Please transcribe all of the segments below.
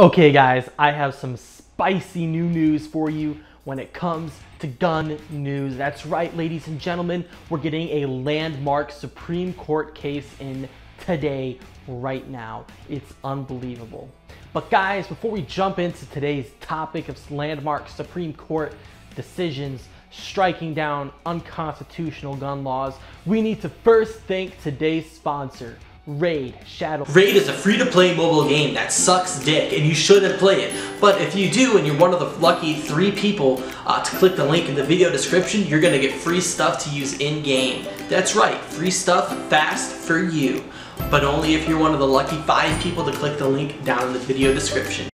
Okay guys, I have some spicy new news for you when it comes to gun news. That's right, ladies and gentlemen, we're getting a landmark Supreme Court case in today, right now. It's unbelievable. But guys, before we jump into today's topic of landmark Supreme Court decisions striking down unconstitutional gun laws, we need to first thank today's sponsor, Raid Shadow. Raid is a free-to-play mobile game that sucks dick, and you shouldn't play it. But if you do, and you're one of the lucky 3 people to click the link in the video description, you're gonna get free stuff to use in-game. That's right, free stuff fast for you. But only if you're one of the lucky 5 people to click the link down in the video description.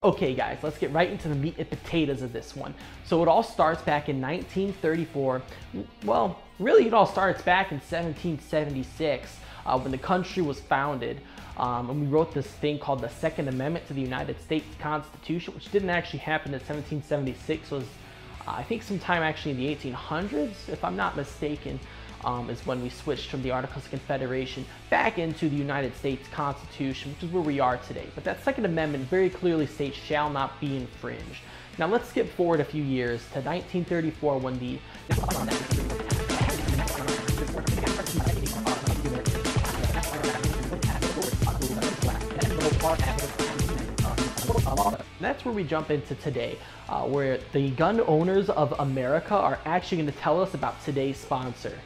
Okay guys, let's get right into the meat and potatoes of this one. So it all starts back in 1934. Well, really it all starts back in 1776 when the country was founded. And we wrote this thing called the Second Amendment to the United States Constitution, which didn't actually happen in 1776. Was I think sometime actually in the 1800s, if I'm not mistaken. Is when we switched from the Articles of Confederation back into the United States Constitution, which is where we are today. But that Second Amendment very clearly states shall not be infringed. Now let's skip forward a few years to 1934 when the that's where we jump into today, where the gun owners of America are actually going to tell us about today's sponsor.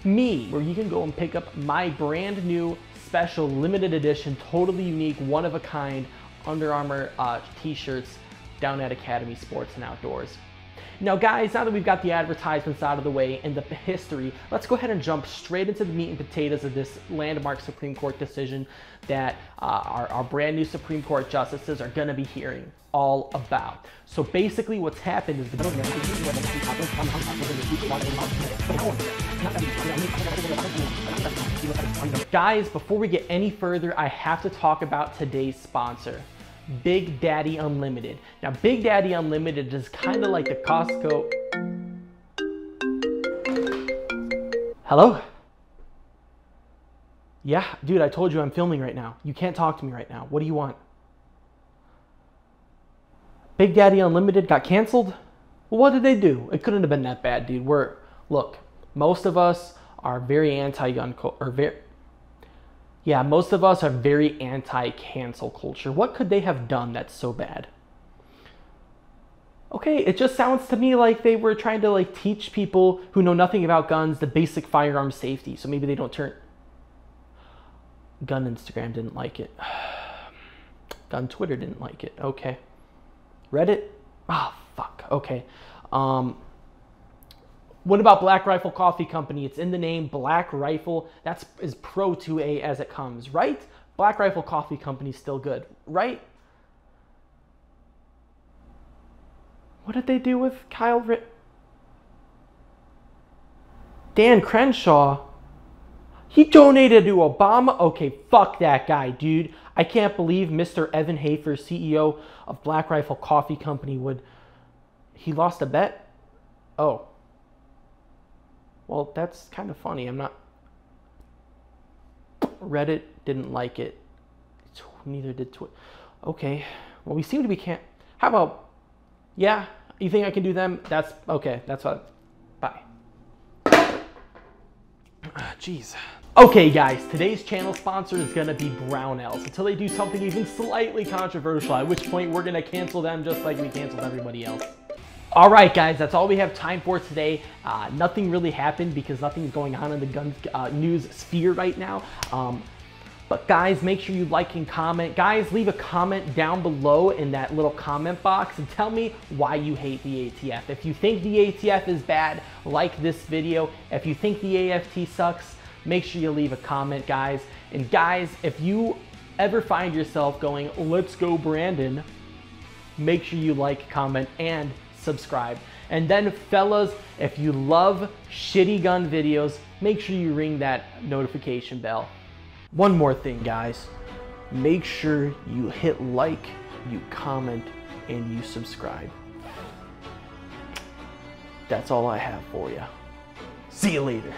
Me, where you can go and pick up my brand new special limited edition, totally unique, one of a kind Under Armour t-shirts down at Academy Sports and Outdoors. Now guys, now that we've got the advertisements out of the way and the history, let's go ahead and jump straight into the meat and potatoes of this landmark Supreme Court decision that our brand new Supreme Court justices are going to be hearing all about. So basically what's happened is guys, before we get any further, I have to talk about today's sponsor, Big Daddy Unlimited. Now, Big Daddy Unlimited is kind of like the Costco. Hello? Yeah, dude, I told you I'm filming right now. You can't talk to me right now. What do you want? Big Daddy Unlimited got canceled? Well, what did they do? It couldn't have been that bad, dude. Look, most of us are very anti-gun most of us are very anti-cancel culture. What could they have done that's so bad? Okay, it just sounds to me like they were trying to teach people who know nothing about guns the basic firearm safety, so maybe they don't turn. Gun Instagram didn't like it. Gun Twitter didn't like it. Okay. Reddit? Ah, oh, fuck. Okay. What about Black Rifle Coffee Company? It's in the name, Black Rifle. That's as pro 2A as it comes, right? Black Rifle Coffee Company is still good, right? What did they do with Dan Crenshaw? He donated to Obama? Okay, fuck that guy, dude. I can't believe Mr. Evan Hafer, CEO of Black Rifle Coffee Company, he lost a bet? Oh. Well, that's kind of funny. Reddit didn't like it. Neither did Twitter. Okay. Well, we seem to be how about, yeah, you think I can do them? That's, okay, that's what, bye. Jeez. Okay guys, today's channel sponsor is going to be Brownells until they do something even slightly controversial, at which point we're going to cancel them just like we canceled everybody else. Alright guys, that's all we have time for today. Nothing really happened because nothing's going on in the gun news sphere right now. But guys, make sure you like and comment. Guys, leave a comment down below in that little comment box and tell me why you hate the ATF. If you think the ATF is bad, like this video. If you think the AFT sucks, make sure you leave a comment, guys. And guys, if you ever find yourself going, let's go Brandon, make sure you like, comment, and subscribe. And then fellas, if you love shitty gun videos, make sure you ring that notification bell. One more thing, guys. Make sure you hit like, you comment, and you subscribe. That's all I have for you. See you later.